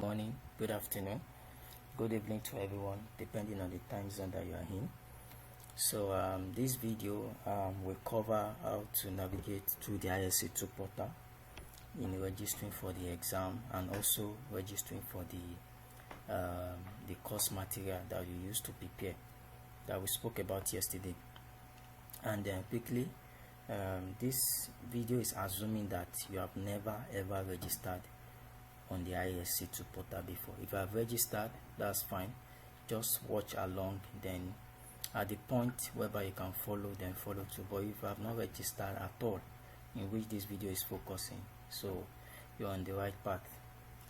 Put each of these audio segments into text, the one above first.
morning, good afternoon, good evening to everyone, depending on the time zone that you are in. So this video will cover how to navigate through the ISC2 portal in registering for the exam and also registering for the course material that you use to prepare that we spoke about yesterday. And then quickly, this video is assuming that you have never ever registered on the ISC2 portal before. If you have registered, that's fine, just watch along, then at the point whereby you can follow, then follow too. But if you have not registered at all, in which this video is focusing, so you're on the right path.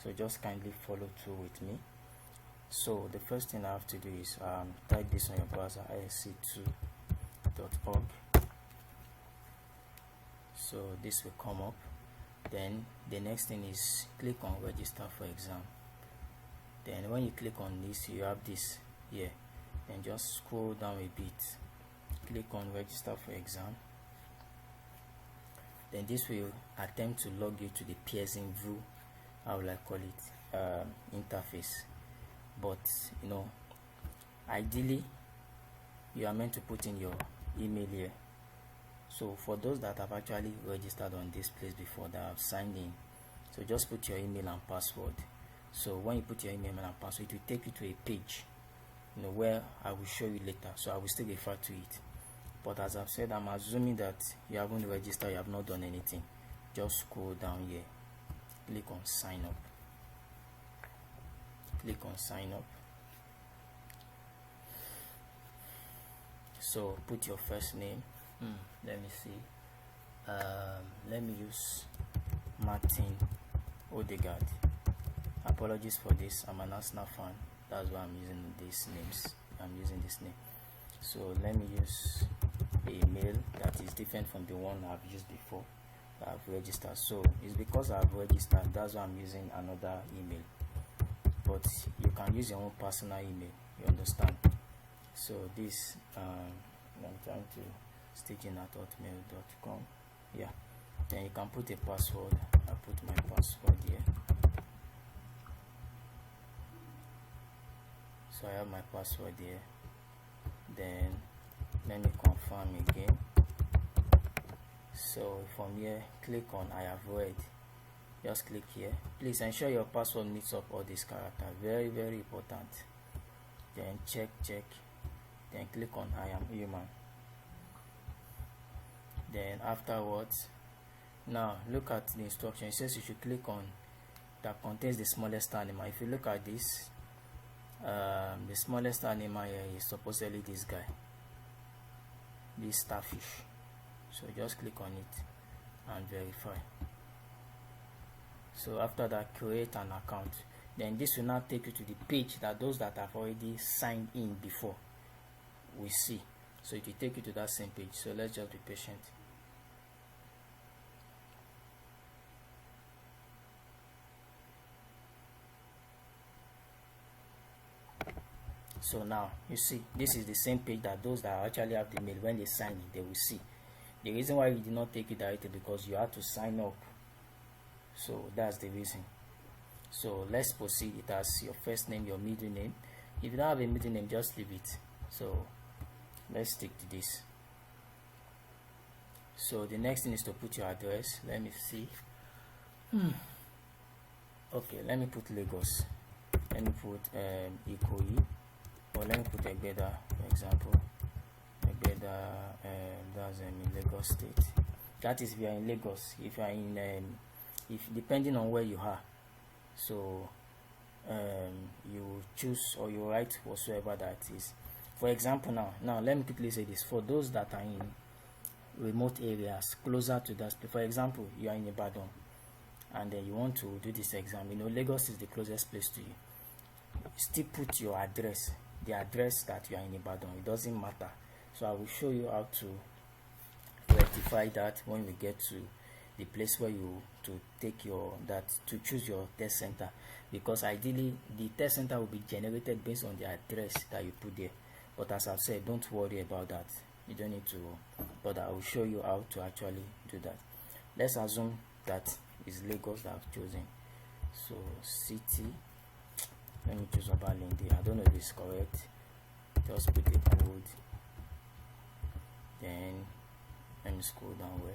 So just kindly follow through with me. So the first thing I have to do is type this on your browser, isc2.org. so this will come up. Then the next thing is click on register for exam. Then when you click on this, you have this here, then just scroll down a bit, click on register for exam. Then this will attempt to log you to the Pearson VUE, how will I call it, interface. But you know, ideally you are meant to put in your email here. So for those that have actually registered on this place before, that have signed in, so just put your email and password. So when you put your email and password, it will take you to a page, you know, where I will show you later, so I will still refer to it. But as I've said, I'm assuming that you haven't registered, you have not done anything. Just scroll down here, click on sign up, click on sign up. So put your first name. Let me see, let me use Martin Odegaard. Apologies for this, I'm an Arsenal fan, that's why I'm using these names. This name. So let me use a mail that is different from the one I've used before that I've registered. So it's because I've registered, that's why I'm using another email. But you can use your own personal email, you understand? So this I'm trying to staging@hotmail.com. Yeah, then you can put a password. I put my password here. So I have my password here. Then let me confirm again. So from here, click on I have read. Just click here. Please ensure your password meets up all these characters. Very, very important. Then check. Then click on I am human. Then afterwards, now look at the instruction. It says you should click on that contains the smallest animal. If you look at this, the smallest animal here is supposedly this guy, this starfish. So just click on it and verify. So after that, create an account. Then this will now take you to the page that those that have already signed in before will see. So it will take you to that same page. So let's just be patient. So now you see, this is the same page that those that actually have the mail, when they sign it, they will see. The reason why we did not take it directly, because you have to sign up. So that's the reason. So let's proceed. It has your first name, your middle name. If you don't have a middle name, just leave it. So let's stick to this. So the next thing is to put your address. Let me see. Okay, let me put Lagos. Let me put Ikoyi. Or let me put Egbeda, for example. Egbeda, that's in Lagos State. That is if you are in Lagos. If you are in, depending on where you are, so you choose or you write whatsoever that is. For example, now let me quickly say this. For those that are in remote areas closer to that, for example, you are in Ibadan and then you want to do this exam. You know, Lagos is the closest place to you. Still put your address, the address that you are in Ibadan. It doesn't matter. So I will show you how to rectify that when we get to the place where you to take your to choose your test center, because ideally the test center will be generated based on the address that you put there. But as I've said, don't worry about that. You don't need to, but I will show you how to actually do that. Let's assume that is Lagos that I've chosen. So city, let me choose Obalende. I don't know if it's correct. Just put a code, then let me scroll down. Well,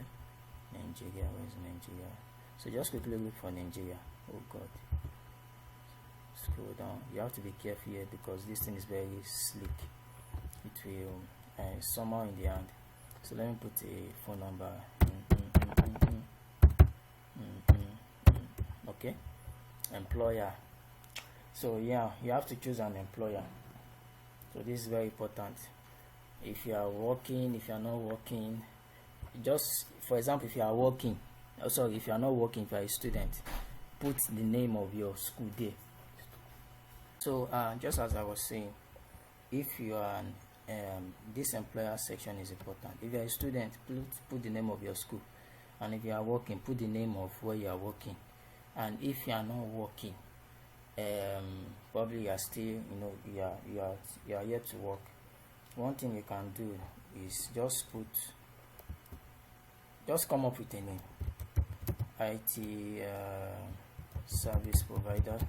Nigeria, where's Nigeria? So just quickly look for Nigeria. Oh god, scroll down. You have to be careful here because this thing is very slick. It will somehow in the hand. So let me put a phone number. Okay, employer. So yeah, you have to choose an employer. So this is very important. If you are working, if you are not working, just for example, if you are working, if you are not working, if you are a student, put the name of your school there. So just as I was saying, if you are this employer section is important. If you are a student, put the name of your school, and if you are working, put the name of where you are working. And if you are not working, probably you are still, you are yet to work. One thing you can do is just come up with a name. IT service providers.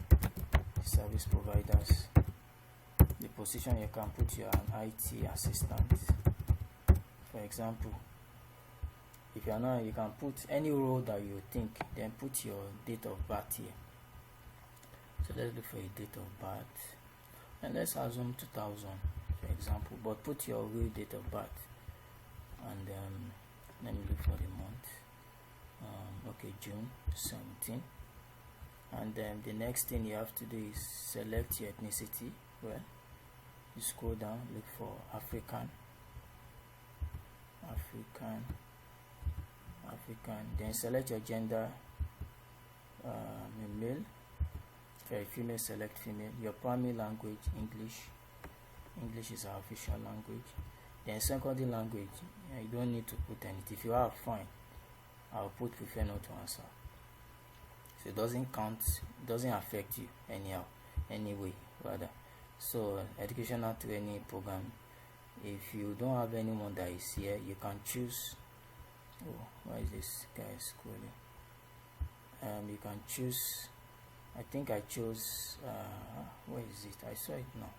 The position you can put, you are an IT assistant, for example. If you are not, you can put any role that you think, then put your date of birth here. So let's look for a date of birth, and let's assume 2000, for example, but put your real date of birth. And let me look for the month. Okay, June 17. And then the next thing you have to do is select your ethnicity. Well, you scroll down, look for African, then select your gender, male. If you're a female, select female. Your primary language, English is our official language. Then secondary language, you don't need to put anything. If you are, fine, I'll put prefer not to answer. So it doesn't count, it doesn't affect you anyway rather. So educational training program, if you don't have anyone that is here, you can choose. Oh, why is this guy scrolling? You can choose. I think I chose. Where is it? I saw it now.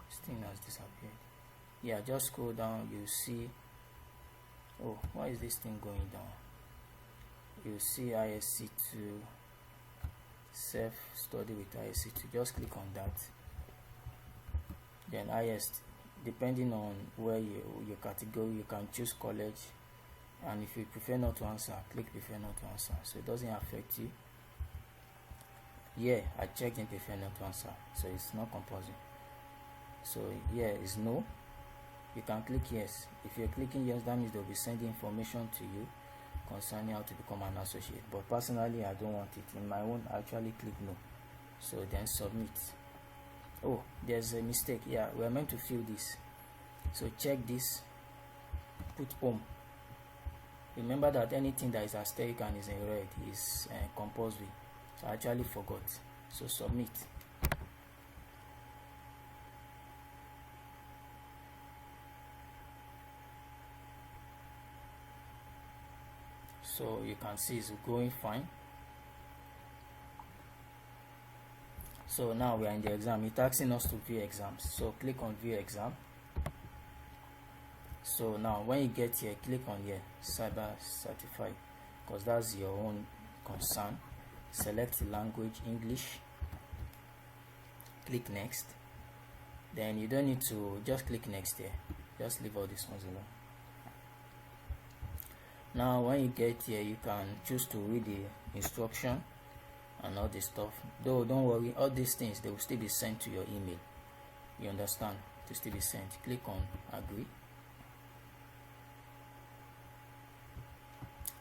This thing has disappeared. Yeah, just scroll down. You see. Oh, why is this thing going down? You see ISC2. Self-study with ISC2. Just click on that. Then depending on where your category, you can choose college. And if you prefer not to answer, click prefer not to answer, so it doesn't affect you. Yeah, I checked in prefer not to answer, so it's not compulsory. So yeah, it's no. You can click yes. If you're clicking yes, that means they'll be sending information to you concerning how to become an associate. But personally, I don't want it. In my own, I actually click no. So then submit. Oh, there's a mistake. Yeah, we're meant to fill this. So check this. Put home. Remember that anything that is asterisk and is in red is compulsory. So I actually forgot. So submit. So you can see it's going fine. So now we are in the exam. It's asking us to view exams. So click on view exam. So now when you get here, click on here, cyber certified, because that's your own concern. Select the language, English. Click next. Then you don't need to just click next here. Just leave all these ones alone. Now when you get here, you can choose to read the instruction and all this stuff. Though don't worry, all these things, they will still be sent to your email. You understand? To still be sent. Click on agree.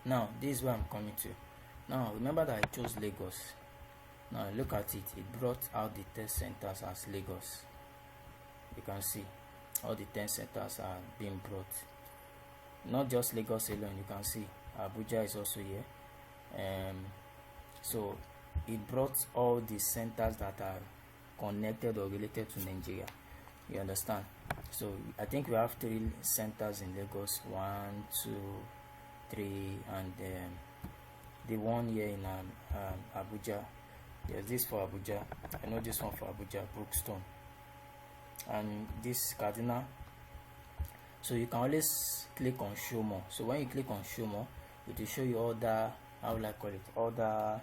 Now this is where I'm coming to. Now remember that I chose Lagos. Now look at it. It brought out the test centers as Lagos. You can see all the 10 centers are being brought. Not just Lagos alone. You can see Abuja is also here. So it brought all the centers that are connected or related to Nigeria. You understand? So I think we have 3 centers in Lagos. 1, 2, 3, and the one here in Abuja. Yes, this for Abuja. I know this one for Abuja, Brookstone, and this Cardinal. So you can always click on show more. So when you click on show more, it will show you all the, how will I call it, all the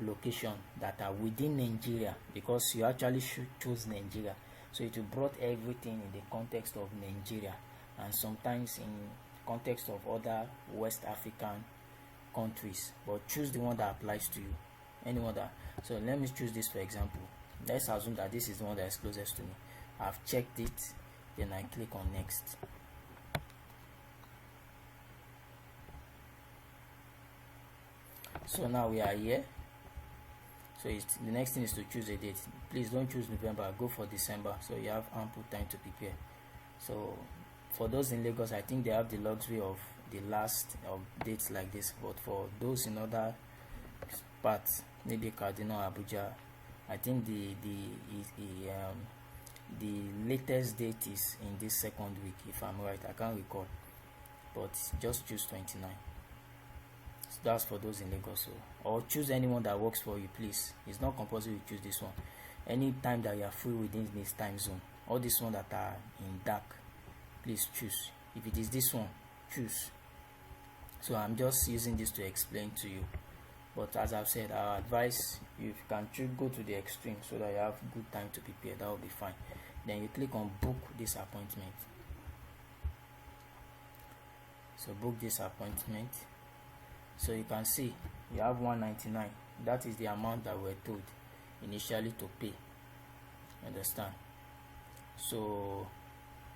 location that are within Nigeria, because you actually should choose Nigeria. So it will brought everything in the context of Nigeria, and sometimes in context of other West African countries, but choose the one that applies to you, anyone that. So let me choose this for example. Let's assume that this is the one that is closest to me. I've checked it, then I click on next. So now we are here. So the next thing is to choose a date. Please don't choose November, go for December, so you have ample time to prepare. So for those in Lagos, I think they have the luxury of the last of dates like this, but for those in other parts, maybe Cardinal, Abuja, I think the latest date is in this second week, if I'm right. I can't recall, but just choose 29. So that's for those in Lagos. So, or choose anyone that works for you, please. It's not compulsory you choose this one. Any time that you are free within this time zone, all these ones that are in dark, please choose. If it is this one, choose. So I'm just using this to explain to you, but as I've said, I advise you, if you can choose, go to the extreme so that you have good time to prepare. That will be fine. Then you click on book this appointment. So book this appointment. So you can see you have 199. That is the amount that we're told initially to pay. Understand? So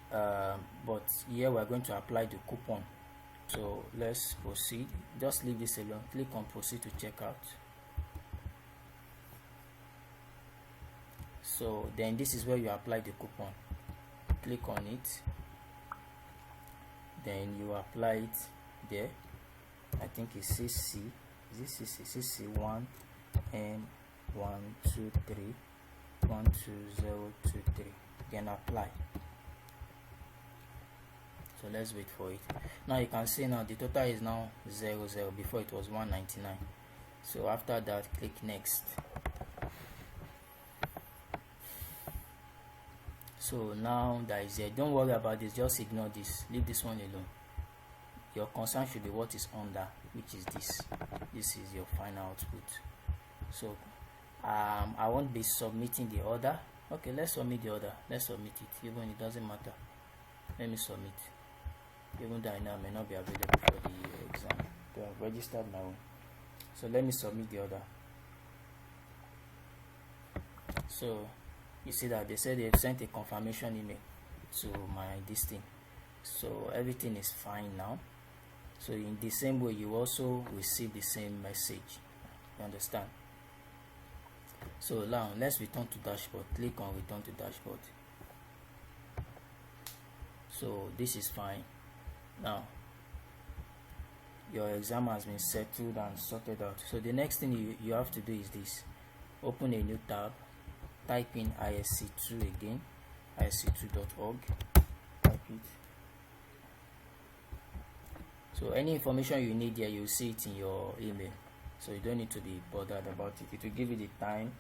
but here we're going to apply the coupon. So let's proceed. Just leave this alone. Click on proceed to checkout. So then this is where you apply the coupon. Click on it, then you apply it there. I think it's CC. Is this CC 1 M 123 12023. Then apply. So let's wait for it. Now you can see now the total is now 00. Before it was 199. So after that, click next. So now that is there. Don't worry about this. Just ignore this. Leave this one alone. Your concern should be what is under, which is this. This is your final output. So I won't be submitting the order. Okay, let's submit the order. Let's submit it. Even it doesn't matter. Let me submit. Even though I know I may not be available for the exam, I have registered my own. So let me submit the order. So you see that they said they've sent a confirmation email to my this thing. So everything is fine now. So in the same way, you also receive the same message. You understand? So now let's return to dashboard. Click on return to dashboard. So this is fine. Now your exam has been settled and sorted out. So the next thing you have to do is this. Open a new tab, type in ISC2 again, isc2.org, type it. So any information you need here, you'll see it in your email. So you don't need to be bothered about it. It will give you the time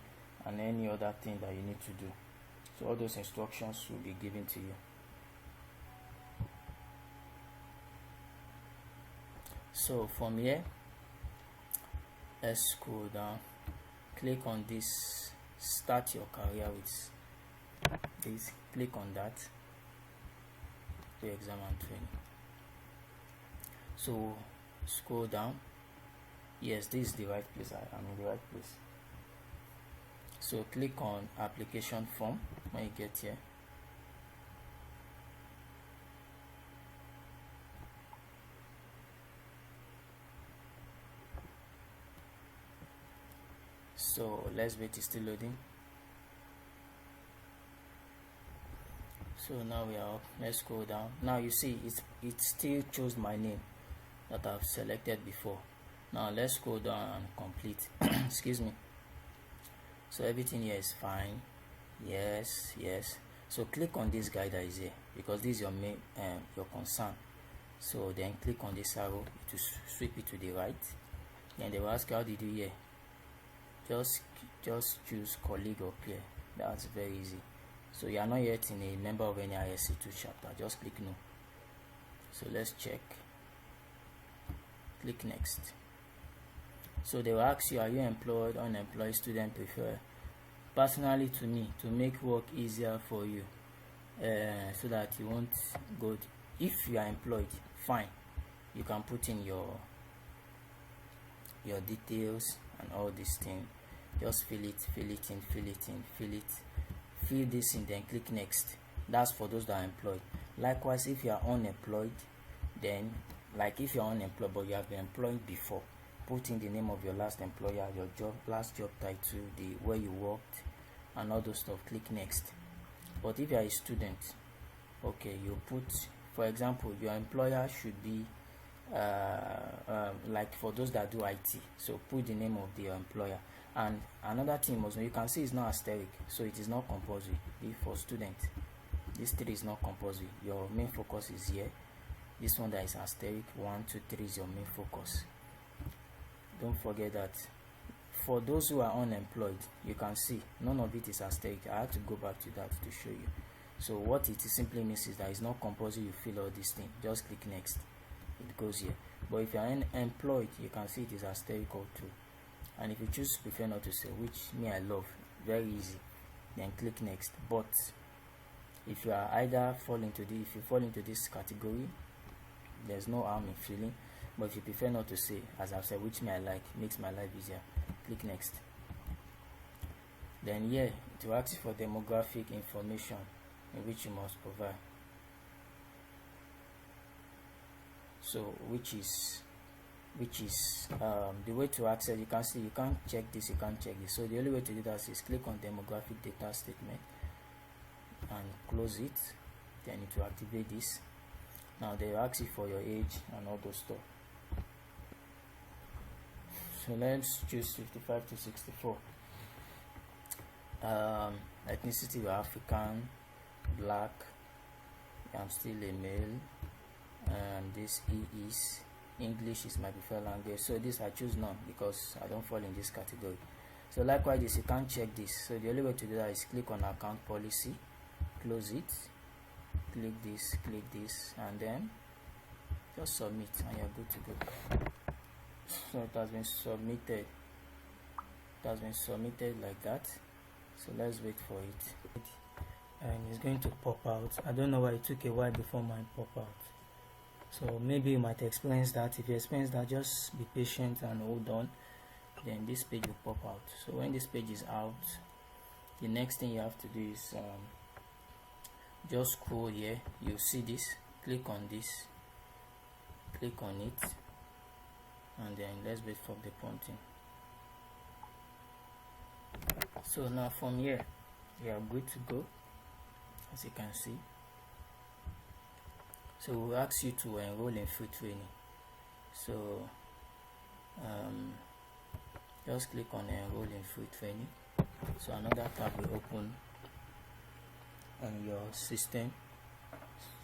and any other thing that you need to do. So all those instructions will be given to you. So from here, let's scroll down. Click on this, start your career with this. Click on that, the exam and training. So scroll down. Yes, this is the right place. I'm in the right place. So click on application form when you get here. So let's wait, it's still loading. So now we are up. Let's go down. Now you see it still chose my name that I've selected before. Now let's go down and complete. Excuse me. So everything here is fine. Yes. So click on this guy that is here, because this is your main your concern. So then click on this arrow to sweep it to the right. Then they will ask you, how did you hear? Just just choose colleague or peer. That's very easy. So you are not yet in a member of any ISC2 chapter, just click no. So let's check. Click next. So they will ask you, are you employed, unemployed, student, prefer? Personally, to me, to make work easier for you, so that you won't go if you are employed, fine, you can put in your details and all this thing. Just fill it in, fill this in, then click next. That's for those that are employed. Likewise, if you are unemployed, then like if you are unemployed but you have been employed before, put in the name of your last employer, your last job title, the where you worked, and all those stuff. Click next. But if you are a student, okay, you put, for example, your employer should be like for those that do IT, so put the name of the employer. And another thing also, you can see it's not asterisk, so it is not compulsory. For student, this 3 is not compulsory. Your main focus is here. This one that is asterisk 1, 2, 3 is your main focus. Don't forget that. For those who are unemployed, you can see none of it is asterisk. I have to go back to that to show you. So what it simply means is that it's not compulsory you fill all these things. Just click next. It goes here. But if you are unemployed, you can see it is asterisk or 2. And if you choose prefer not to say, which me I love, very easy, then click next. But if you are either if you fall into this category, there's no harm in filling. But if you prefer not to say, as I've said, which me I like, makes my life easier, click next. Then here it will ask you for demographic information in which you must provide. So which is the way to access. You can see you can't check this, you can't check this. So the only way to do that is click on demographic data statement and close it. Then it will activate this. Now they will ask you for your age and all those stuff. So let's choose 55 to 64. Ethnicity, you're African, black, I'm still a male, and this is English is my preferred language. So this I choose none because I don't fall in this category. So likewise this, you can't check this. So the only way to do that is click on account policy, close it, click this, and then just submit and you're good to go. So it has been submitted. It has been submitted like that. So let's wait for it. And it's going to pop out. I don't know why it took a while before mine pop out. So maybe you might experience that. If you experience that, just be patient and hold on. Then this page will pop out. So when this page is out, the next thing you have to do is just scroll here. You see this. Click on this. Click on it. And then let's wait for the prompting. So now from here we are good to go, as you can see. So we'll ask you to enroll in free training. So just click on enroll in free training. So another tab will open on your system.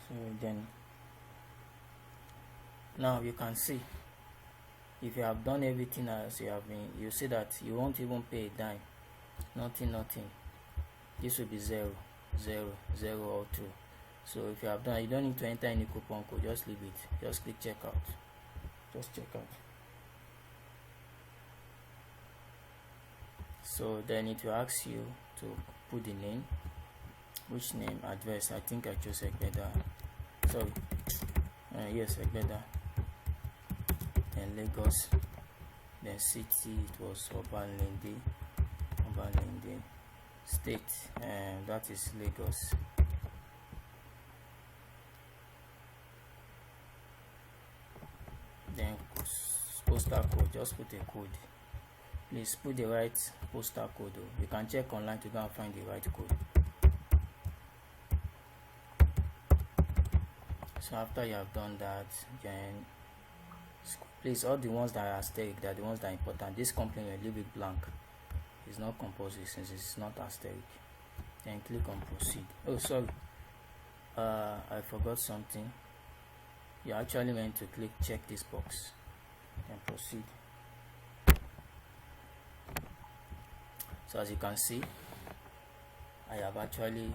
So then now you can see if you have done everything as you have been, you see that you won't even pay a dime. Nothing. This will be 0 all through. So if you have done, you don't need to enter any coupon code, just leave it. Just click checkout. Just check out. So then it will ask you to put the name. Which name? Address. I think I chose Egbeda. Sorry. Yes, Egbeda. Then Lagos. Then city, it was Obalende. State, and that is Lagos. Then postal code, just put a code. Please put the right postal code. You can check online to go and find the right code. So after you have done that, then please, all the ones that are asterisk, they are the ones that are important. This company will leave it blank. It's not compulsory since it's not asterisk. Then click on proceed. Oh, sorry, I forgot something. You actually meant to click check this box, then proceed. So as you can see, I have actually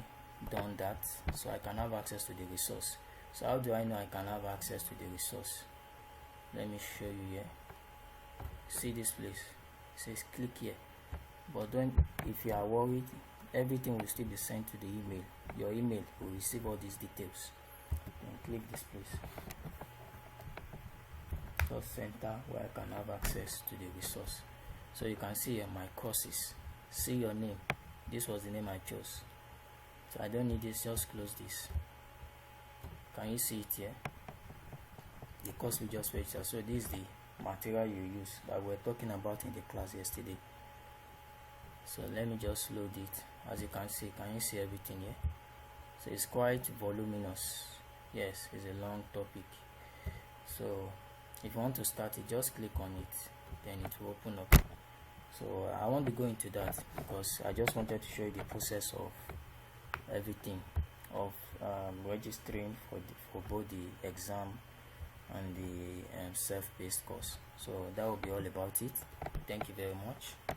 done that, so I can have access to the resource. So how do I know I can have access to the resource? Let me show you here. See this place, it says click here, but don't, if you are worried, everything will still be sent to the email. Your email will receive all these details. Then click this place, just center where I can have access to the resource. So you can see here my courses, see your name, this was the name I chose, so I don't need this, just close this. Can you see it here? The course we just registered. So this is the material you use that we were talking about in the class yesterday. So let me just load it. As you can you see everything here? So it's quite voluminous. Yes, it's a long topic. So if you want to start it, just click on it, then it will open up. So I won't be going into that because I just wanted to show you the process of everything, of registering for both the exam and the self-paced course. So that will be all about it. Thank you very much.